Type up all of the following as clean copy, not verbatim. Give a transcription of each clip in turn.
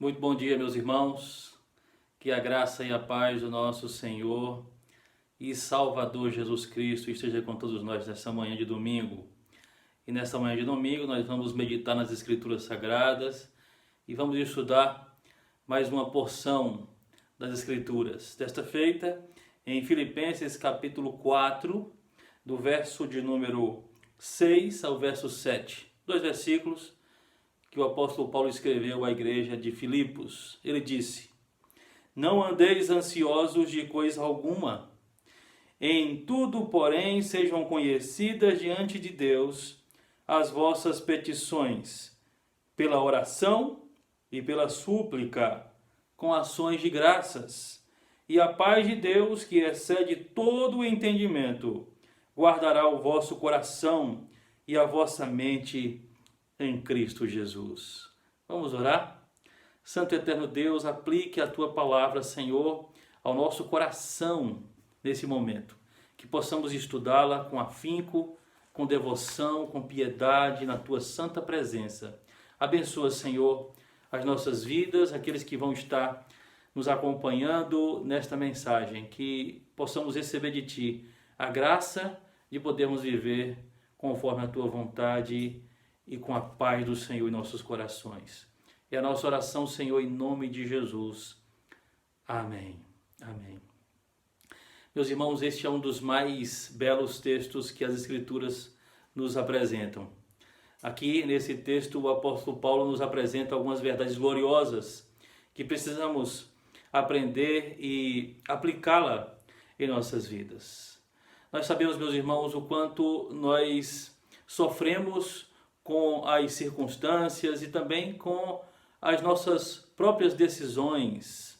Muito bom dia, meus irmãos. Que a graça e a paz do nosso Senhor e Salvador Jesus Cristo esteja com todos nós nessa manhã de domingo. E nessa manhã de domingo nós vamos meditar nas Escrituras Sagradas e vamos estudar mais uma porção das Escrituras. Desta feita, em Filipenses capítulo 4, do verso de número 6 ao verso 7. Dois versículos que o apóstolo Paulo escreveu à igreja de Filipos. Ele disse: Não andeis ansiosos de coisa alguma. Em tudo, porém, sejam conhecidas diante de Deus as vossas petições, pela oração e pela súplica, com ações de graças. E a paz de Deus, que excede todo o entendimento, guardará o vosso coração e a vossa mente em Cristo Jesus. Vamos orar? Santo e eterno Deus, aplique a Tua palavra, Senhor, ao nosso coração nesse momento. Que possamos estudá-la com afinco, com devoção, com piedade, na Tua santa presença. Abençoa, Senhor, as nossas vidas, aqueles que vão estar nos acompanhando nesta mensagem. Que possamos receber de Ti a graça de podermos viver conforme a Tua vontade e com a paz do Senhor em nossos corações. É a nossa oração, Senhor, em nome de Jesus. Amém. Amém. Meus irmãos, este é um dos mais belos textos que as Escrituras nos apresentam. Aqui, nesse texto, o apóstolo Paulo nos apresenta algumas verdades gloriosas que precisamos aprender e aplicá-la em nossas vidas. Nós sabemos, meus irmãos, o quanto nós sofremos com as circunstâncias e também com as nossas próprias decisões.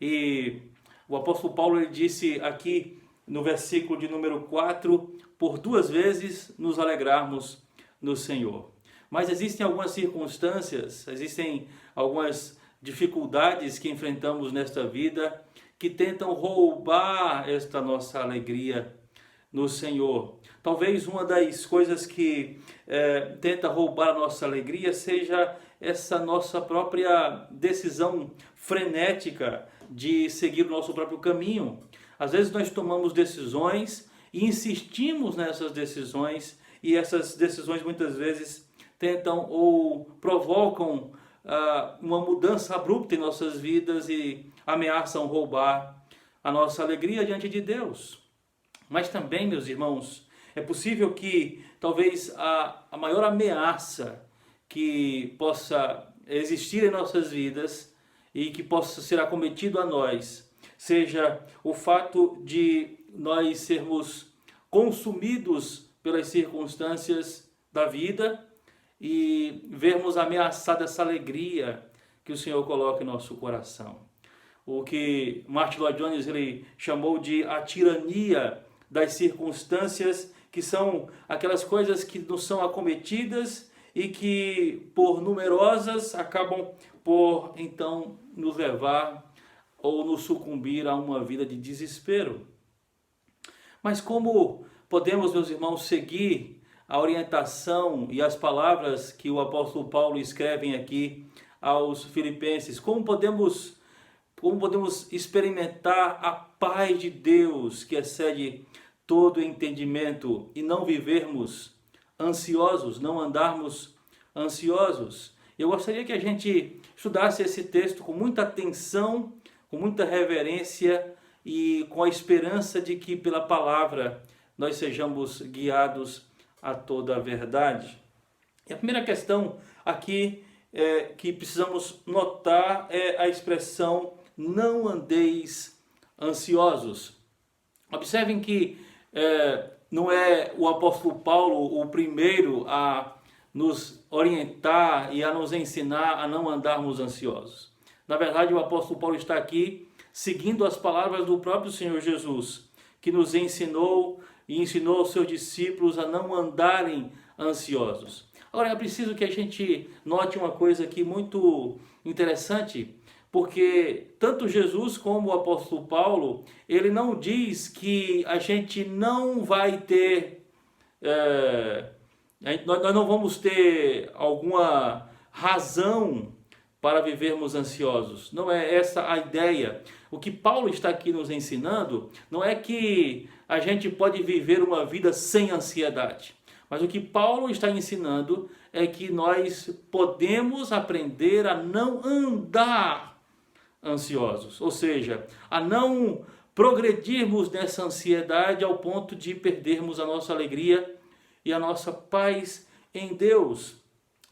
E o apóstolo Paulo ele disse aqui no versículo de número 4, por 2 vezes nos alegrarmos no Senhor. Mas existem algumas circunstâncias, existem algumas dificuldades que enfrentamos nesta vida que tentam roubar esta nossa alegria no Senhor. Talvez uma das coisas que tenta roubar a nossa alegria seja essa nossa própria decisão frenética de seguir o nosso próprio caminho. Às vezes nós tomamos decisões e insistimos nessas decisões, e essas decisões muitas vezes tentam ou provocam uma mudança abrupta em nossas vidas e ameaçam roubar a nossa alegria diante de Deus. Mas também, meus irmãos, é possível que talvez a maior ameaça que possa existir em nossas vidas e que possa ser acometido a nós seja o fato de nós sermos consumidos pelas circunstâncias da vida e vermos ameaçada essa alegria que o Senhor coloca em nosso coração. O que Martin Lloyd Jones ele chamou de a tirania das circunstâncias, que são aquelas coisas que nos são acometidas e que, por numerosas, acabam por, então, nos levar ou nos sucumbir a uma vida de desespero. Mas como podemos, meus irmãos, seguir a orientação e as palavras que o apóstolo Paulo escreve aqui aos filipenses? Como podemos experimentar a paz de Deus que excede todo entendimento e não vivermos ansiosos, não andarmos ansiosos? Eu gostaria que a gente estudasse esse texto com muita atenção, com muita reverência e com a esperança de que pela palavra nós sejamos guiados a toda a verdade. E a primeira questão aqui que precisamos notar é a expressão não andeis ansiosos. Observem que não é o apóstolo Paulo o primeiro a nos orientar e a nos ensinar a não andarmos ansiosos. Na verdade, o apóstolo Paulo está aqui seguindo as palavras do próprio Senhor Jesus, que nos ensinou e ensinou aos seus discípulos a não andarem ansiosos. Agora, é preciso que a gente note uma coisa aqui muito interessante, porque tanto Jesus como o apóstolo Paulo, ele não diz que a gente não vai ter, nós não vamos ter alguma razão para vivermos ansiosos. Não é essa a ideia. O que Paulo está aqui nos ensinando não é que a gente pode viver uma vida sem ansiedade. Mas o que Paulo está ensinando é que nós podemos aprender a não andar ansiosos. Ou seja, a não progredirmos nessa ansiedade ao ponto de perdermos a nossa alegria e a nossa paz em Deus.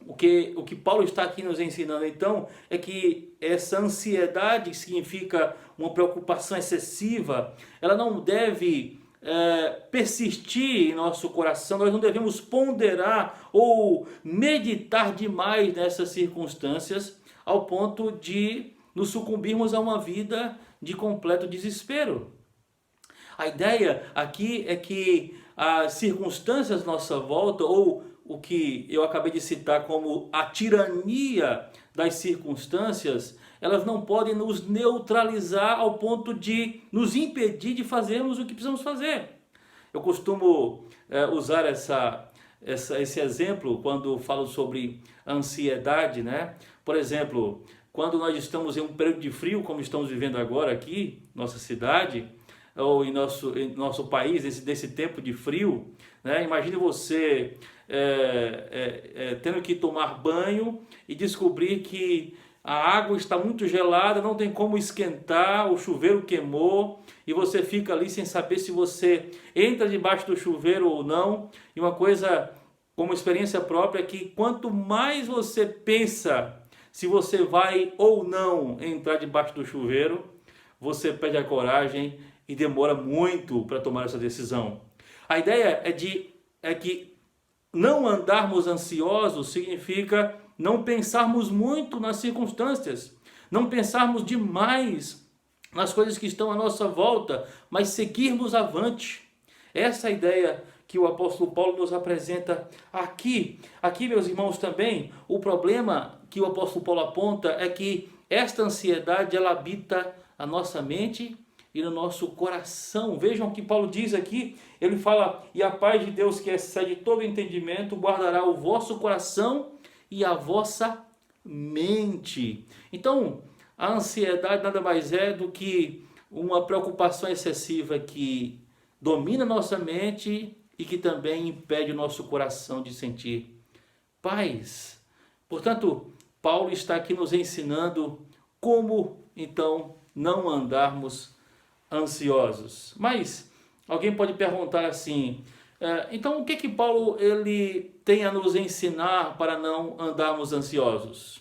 O que Paulo está aqui nos ensinando, então, é que essa ansiedade, que significa uma preocupação excessiva, ela não deve persistir em nosso coração. Nós não devemos ponderar ou meditar demais nessas circunstâncias ao ponto de nos sucumbirmos a uma vida de completo desespero. A ideia aqui é que as circunstâncias à nossa volta, ou o que eu acabei de citar como a tirania das circunstâncias, elas não podem nos neutralizar ao ponto de nos impedir de fazermos o que precisamos fazer. Eu costumo usar esse exemplo quando falo sobre ansiedade, né? Por exemplo, quando nós estamos em um período de frio, como estamos vivendo agora aqui, nossa cidade, ou em nosso país, desse tempo de frio, né? Imagine você tendo que tomar banho e descobrir que a água está muito gelada, não tem como esquentar, o chuveiro queimou e você fica ali sem saber se você entra debaixo do chuveiro ou não. E uma coisa, como experiência própria, é que quanto mais você pensa se você vai ou não entrar debaixo do chuveiro, você perde a coragem e demora muito para tomar essa decisão. A ideia é que não andarmos ansiosos significa não pensarmos muito nas circunstâncias, não pensarmos demais nas coisas que estão à nossa volta, mas seguirmos avante. Essa é a ideia que o apóstolo Paulo nos apresenta aqui. Aqui, meus irmãos, também, o problema que o apóstolo Paulo aponta é que esta ansiedade, ela habita a nossa mente e no nosso coração. Vejam o que Paulo diz aqui, ele fala: e a paz de Deus, que excede todo entendimento, guardará o vosso coração e a vossa mente. Então, a ansiedade nada mais é do que uma preocupação excessiva que domina nossa mente e que também impede o nosso coração de sentir paz. Portanto, Paulo está aqui nos ensinando como, então, não andarmos ansiosos. Mas alguém pode perguntar assim: então o que Paulo ele tem a nos ensinar para não andarmos ansiosos?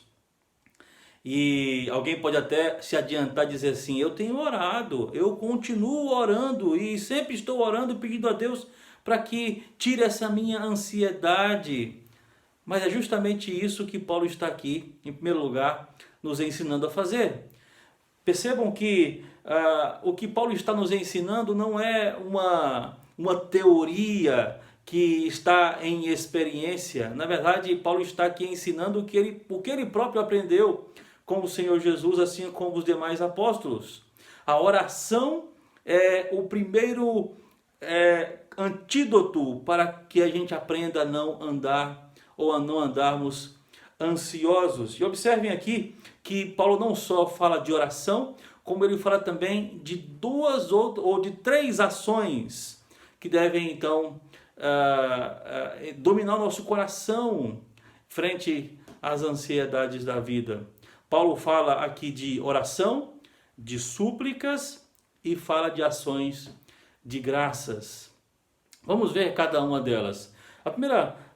E alguém pode até se adiantar e dizer assim: eu tenho orado, eu continuo orando e sempre estou orando pedindo a Deus para que tire essa minha ansiedade. Mas é justamente isso que Paulo está aqui, em primeiro lugar, nos ensinando a fazer. Percebam que o que Paulo está nos ensinando não é uma teoria que está em experiência. Na verdade, Paulo está aqui ensinando o que ele próprio aprendeu com o Senhor Jesus, assim como os demais apóstolos. A oração é o primeiro antídoto para que a gente aprenda a não andar ou a não andarmos ansiosos. E observem aqui que Paulo não só fala de oração, como ele fala também de duas ou de três ações que devem então dominar o nosso coração frente às ansiedades da vida. Paulo fala aqui de oração, de súplicas e fala de ações de graças. Vamos ver cada uma delas.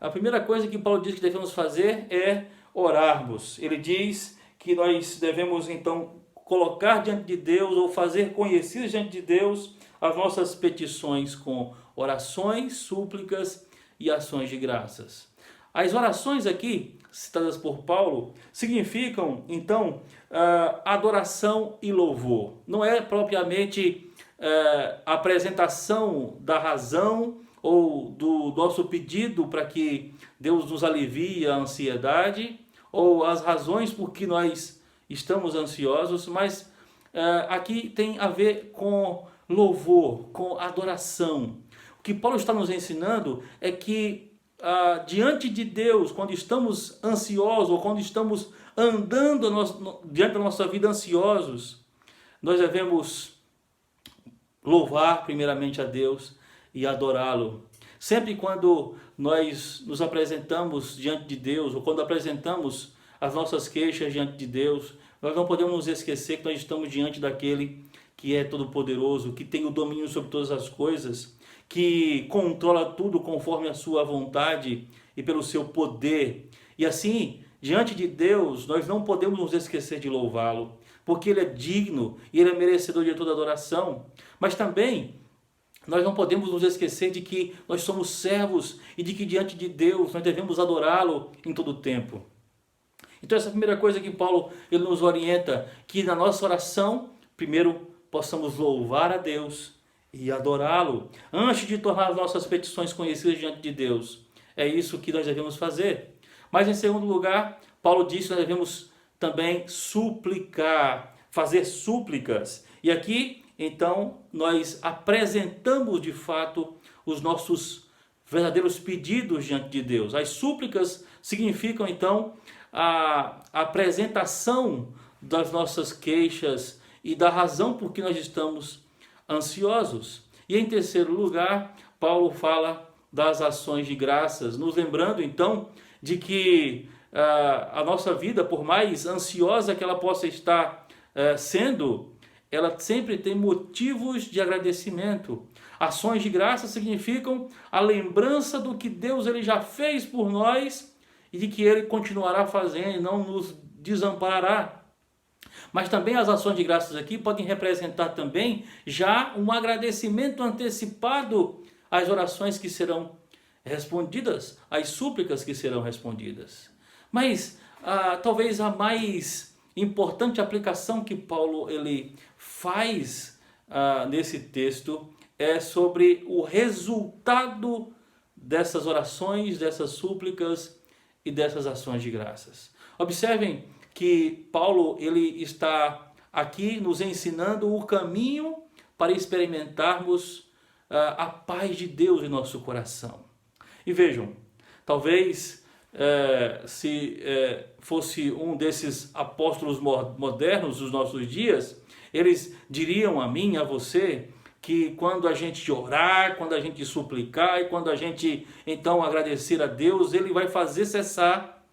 A primeira coisa que Paulo diz que devemos fazer é orarmos. Ele diz que nós devemos então colocar diante de Deus ou fazer conhecidas diante de Deus as nossas petições com orações, súplicas e ações de graças. As orações aqui, citadas por Paulo, significam então adoração e louvor. Não é propriamente a apresentação da razão ou do nosso pedido para que Deus nos alivie a ansiedade, ou as razões por que nós estamos ansiosos, mas aqui tem a ver com louvor, com adoração. O que Paulo está nos ensinando é que diante de Deus, quando estamos ansiosos ou quando estamos andando diante da nossa vida ansiosos, nós devemos louvar primeiramente a Deus e adorá-lo. Sempre quando nós nos apresentamos diante de Deus, ou quando apresentamos as nossas queixas diante de Deus, nós não podemos nos esquecer que nós estamos diante daquele que é todo-poderoso, que tem o domínio sobre todas as coisas, que controla tudo conforme a sua vontade e pelo seu poder. E assim, diante de Deus, nós não podemos nos esquecer de louvá-lo, porque Ele é digno e Ele é merecedor de toda adoração. Mas também nós não podemos nos esquecer de que nós somos servos e de que diante de Deus nós devemos adorá-lo em todo o tempo. Então essa é a primeira coisa que Paulo ele nos orienta, que na nossa oração, primeiro possamos louvar a Deus e adorá-lo, antes de tornar as nossas petições conhecidas diante de Deus. É isso que nós devemos fazer. Mas em segundo lugar, Paulo diz que nós devemos também suplicar, fazer súplicas. E aqui, então, nós apresentamos de fato os nossos verdadeiros pedidos diante de Deus. As súplicas significam, então, a apresentação das nossas queixas e da razão por que nós estamos ansiosos. E em terceiro lugar, Paulo fala das ações de graças, nos lembrando então de que a nossa vida, por mais ansiosa que ela possa estar sendo, ela sempre tem motivos de agradecimento. Ações de graça significam a lembrança do que Deus ele já fez por nós e de que Ele continuará fazendo e não nos desamparará. Mas também as ações de graças aqui podem representar também já um agradecimento antecipado às orações que serão respondidas, às súplicas que serão respondidas. Mas talvez a mais importante aplicação que Paulo ele faz nesse texto é sobre o resultado dessas orações, dessas súplicas e dessas ações de graças. Observem que Paulo ele está aqui nos ensinando o caminho para experimentarmos a paz de Deus em nosso coração. E vejam, talvez se fosse um desses apóstolos modernos dos nossos dias, eles diriam a mim, a você, que quando a gente orar, quando a gente suplicar e quando a gente então agradecer a Deus, Ele vai fazer cessar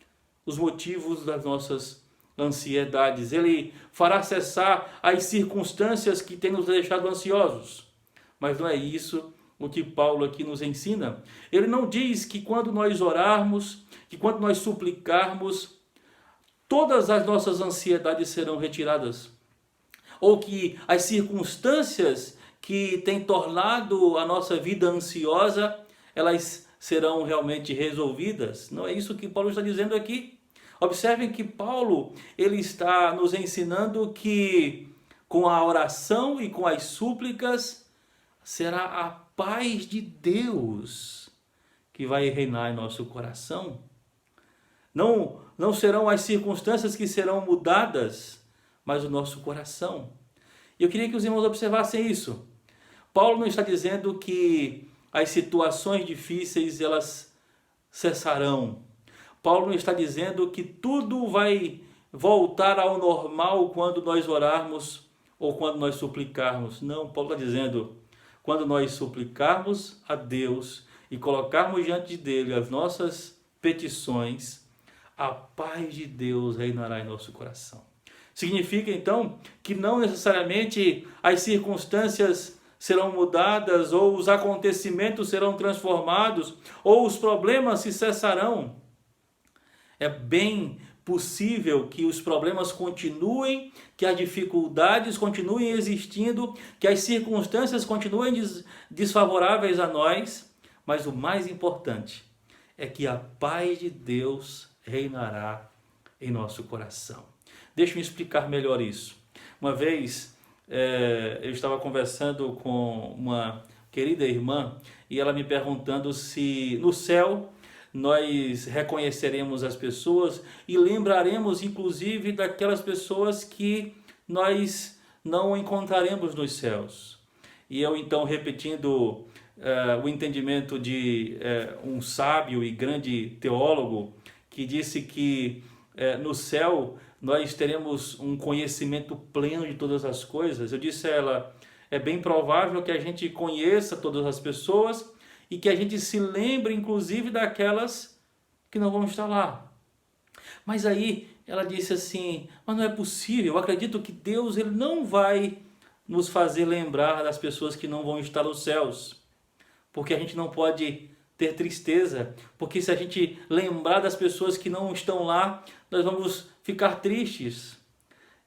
os motivos das nossas ansiedades. Ele fará cessar as circunstâncias que têm nos deixado ansiosos. Mas não é isso o que Paulo aqui nos ensina. Ele não diz que quando nós orarmos, que quando nós suplicarmos, todas as nossas ansiedades serão retiradas. Ou que as circunstâncias que têm tornado a nossa vida ansiosa, elas serão realmente resolvidas. Não é isso que Paulo está dizendo aqui. Observem que Paulo ele está nos ensinando que com a oração e com as súplicas será a paz de Deus que vai reinar em nosso coração. Não serão as circunstâncias que serão mudadas, mas o nosso coração. E eu queria que os irmãos observassem isso. Paulo não está dizendo que as situações difíceis elas cessarão. Paulo não está dizendo que tudo vai voltar ao normal quando nós orarmos ou quando nós suplicarmos. Não, Paulo está dizendo, quando nós suplicarmos a Deus e colocarmos diante dele as nossas petições, a paz de Deus reinará em nosso coração. Significa então que não necessariamente as circunstâncias serão mudadas, ou os acontecimentos serão transformados, ou os problemas se cessarão. É bem possível que os problemas continuem, que as dificuldades continuem existindo, que as circunstâncias continuem desfavoráveis a nós, mas o mais importante é que a paz de Deus reinará em nosso coração. Deixe-me explicar melhor isso. Uma vez eu estava conversando com uma querida irmã e ela me perguntando se no céu nós reconheceremos as pessoas e lembraremos inclusive daquelas pessoas que nós não encontraremos nos céus. E eu então repetindo o entendimento de um sábio e grande teólogo que disse que no céu nós teremos um conhecimento pleno de todas as coisas. Eu disse a ela, é bem provável que a gente conheça todas as pessoas e que a gente se lembre inclusive daquelas que não vão estar lá. Mas aí ela disse assim, mas não é possível, eu acredito que Deus ele não vai nos fazer lembrar das pessoas que não vão estar nos céus, porque a gente não pode ter tristeza, porque se a gente lembrar das pessoas que não estão lá, nós vamos ficar tristes.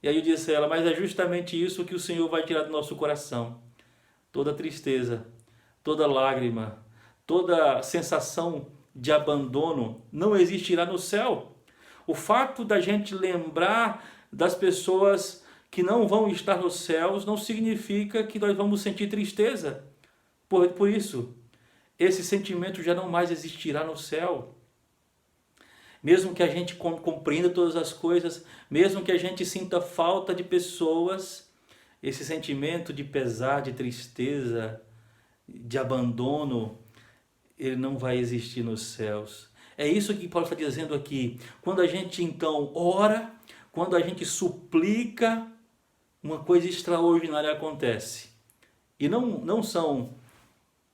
E aí eu disse a ela, mas é justamente isso que o Senhor vai tirar do nosso coração. Toda tristeza, toda lágrima, toda sensação de abandono não existirá no céu. O fato da gente lembrar das pessoas que não vão estar nos céus não significa que nós vamos sentir tristeza. Por isso, esse sentimento já não mais existirá no céu. Mesmo que a gente compreenda todas as coisas, mesmo que a gente sinta falta de pessoas, esse sentimento de pesar, de tristeza, de abandono, ele não vai existir nos céus. É isso que Paulo está dizendo aqui. Quando a gente então ora, quando a gente suplica, uma coisa extraordinária acontece. E não são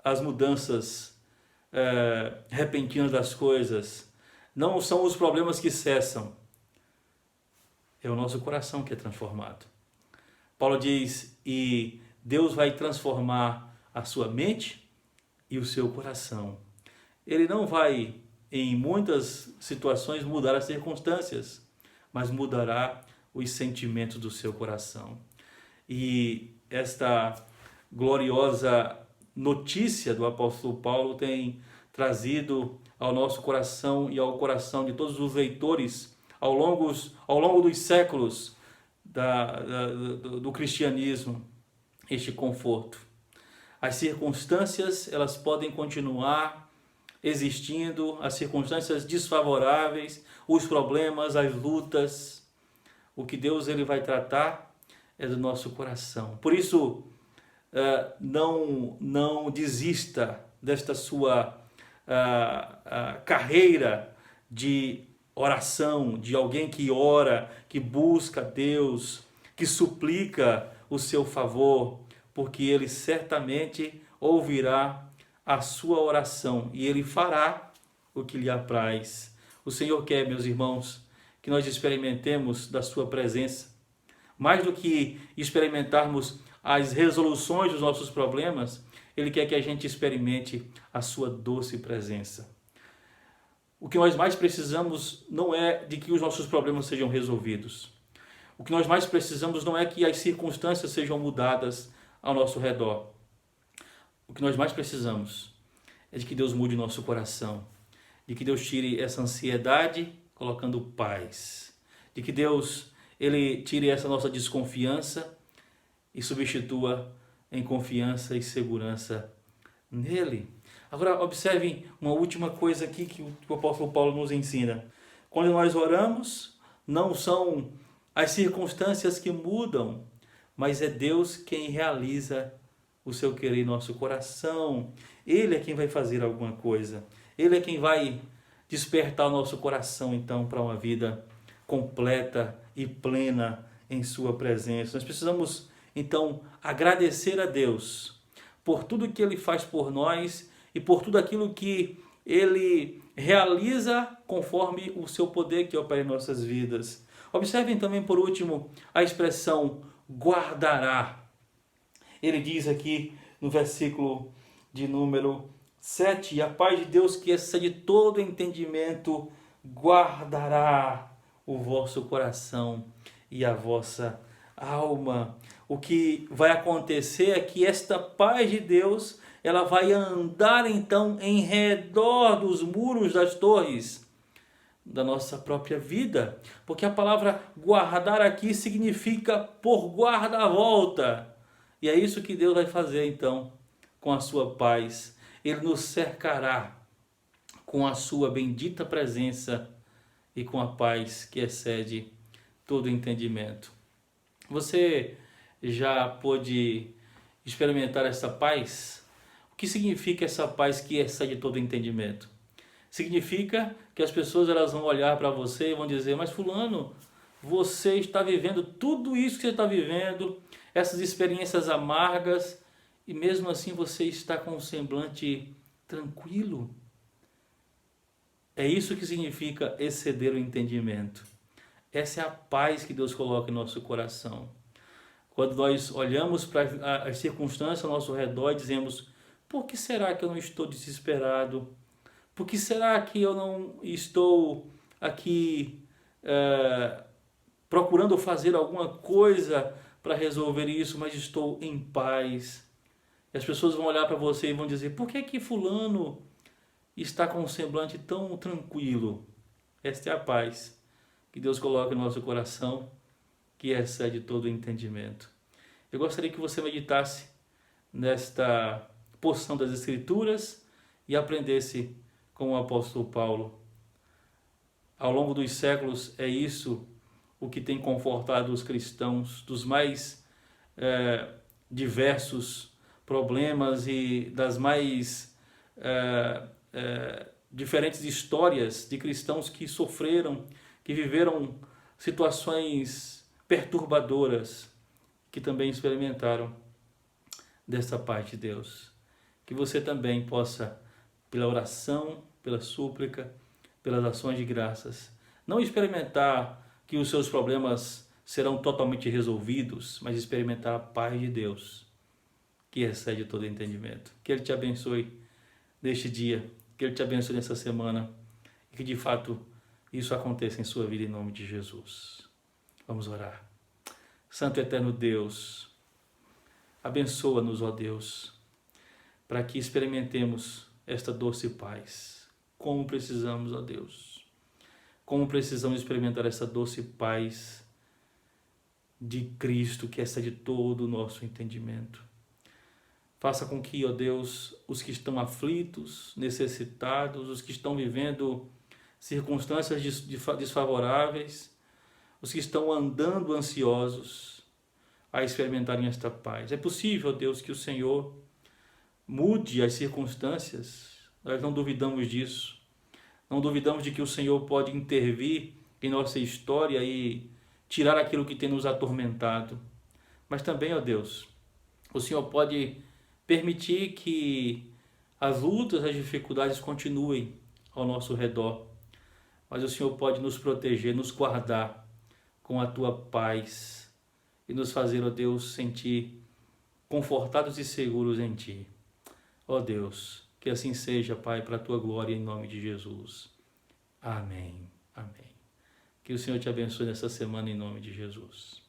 as mudanças repentinas das coisas, não são os problemas que cessam, é o nosso coração que é transformado. Paulo diz, e Deus vai transformar a sua mente e o seu coração. Ele não vai, em muitas situações, mudar as circunstâncias, mas mudará os sentimentos do seu coração. E esta gloriosa notícia do apóstolo Paulo tem trazido ao nosso coração e ao coração de todos os leitores ao longo dos séculos do cristianismo, este conforto. As circunstâncias, elas podem continuar existindo, as circunstâncias desfavoráveis, os problemas, as lutas. O que Deus ele vai tratar é do nosso coração. Por isso, não desista desta sua carreira de oração, de alguém que ora, que busca Deus, que suplica o seu favor, porque Ele certamente ouvirá a sua oração e Ele fará o que lhe apraz. O Senhor quer, meus irmãos, que nós experimentemos da sua presença. Mais do que experimentarmos as resoluções dos nossos problemas, Ele quer que a gente experimente a sua doce presença. O que nós mais precisamos não é de que os nossos problemas sejam resolvidos. O que nós mais precisamos não é que as circunstâncias sejam mudadas ao nosso redor. O que nós mais precisamos é de que Deus mude nosso coração, de que Deus tire essa ansiedade colocando paz, de que Deus ele tire essa nossa desconfiança e substitua em confiança e segurança nele. Agora observem uma última coisa aqui que o apóstolo Paulo nos ensina. Quando nós oramos, não são as circunstâncias que mudam, mas é Deus quem realiza o seu querer em nosso coração. Ele é quem vai fazer alguma coisa. Ele é quem vai despertar o nosso coração então para uma vida completa e plena em sua presença. Nós precisamos então agradecer a Deus por tudo que Ele faz por nós e por tudo aquilo que Ele realiza conforme o seu poder que opera em nossas vidas. Observem também, por último, a expressão guardará. Ele diz aqui no versículo de número 7, e a paz de Deus que excede todo entendimento guardará o vosso coração e a vossa alma. O que vai acontecer é que esta paz de Deus, ela vai andar então em redor dos muros das torres da nossa própria vida, porque a palavra guardar aqui significa por guarda-volta. E é isso que Deus vai fazer então com a sua paz. Ele nos cercará com a sua bendita presença e com a paz que excede todo entendimento. Você já pôde experimentar essa paz? O que significa essa paz que excede todo entendimento? Significa que as pessoas elas vão olhar para você e vão dizer, mas fulano, você está vivendo tudo isso que você está vivendo, essas experiências amargas, e mesmo assim você está com um semblante tranquilo. É isso que significa exceder o entendimento. Essa é a paz que Deus coloca em nosso coração. Quando nós olhamos para as circunstâncias ao nosso redor e dizemos, por que será que eu não estou desesperado? Por que será que eu não estou aqui procurando fazer alguma coisa para resolver isso, mas estou em paz? E as pessoas vão olhar para você e vão dizer, por que que fulano está com um semblante tão tranquilo? Esta é a paz que Deus coloca no nosso coração, que excede todo o entendimento. Eu gostaria que você meditasse nesta porção das Escrituras e aprendesse com o apóstolo Paulo. Ao longo dos séculos é isso o que tem confortado os cristãos dos mais diversos problemas e das mais diferentes histórias de cristãos que sofreram, que viveram situações perturbadoras, que também experimentaram dessa parte de Deus. Que você também possa, pela oração, pela súplica, pelas ações de graças, não experimentar que os seus problemas serão totalmente resolvidos, mas experimentar a paz de Deus, que excede todo entendimento. Que Ele te abençoe neste dia, que Ele te abençoe nessa semana, e que de fato isso aconteça em sua vida em nome de Jesus. Vamos orar. Santo e eterno Deus, abençoa-nos, ó Deus, para que experimentemos esta doce paz. Como precisamos, ó Deus, como precisamos experimentar essa doce paz de Cristo, que excede todo o nosso entendimento. Faça com que, ó Deus, os que estão aflitos, necessitados, os que estão vivendo circunstâncias desfavoráveis, os que estão andando ansiosos, a experimentarem esta paz. É possível, Deus, que o Senhor mude as circunstâncias, nós não duvidamos disso. Não duvidamos de que o Senhor pode intervir em nossa história e tirar aquilo que tem nos atormentado. Mas também, ó Deus, o Senhor pode permitir que as lutas, as dificuldades continuem ao nosso redor. Mas o Senhor pode nos proteger, nos guardar com a Tua paz e nos fazer, ó Deus, sentir confortados e seguros em Ti. Ó Deus, que assim seja, Pai, para a Tua glória, em nome de Jesus. Amém. Amém. Que o Senhor te abençoe nessa semana, em nome de Jesus.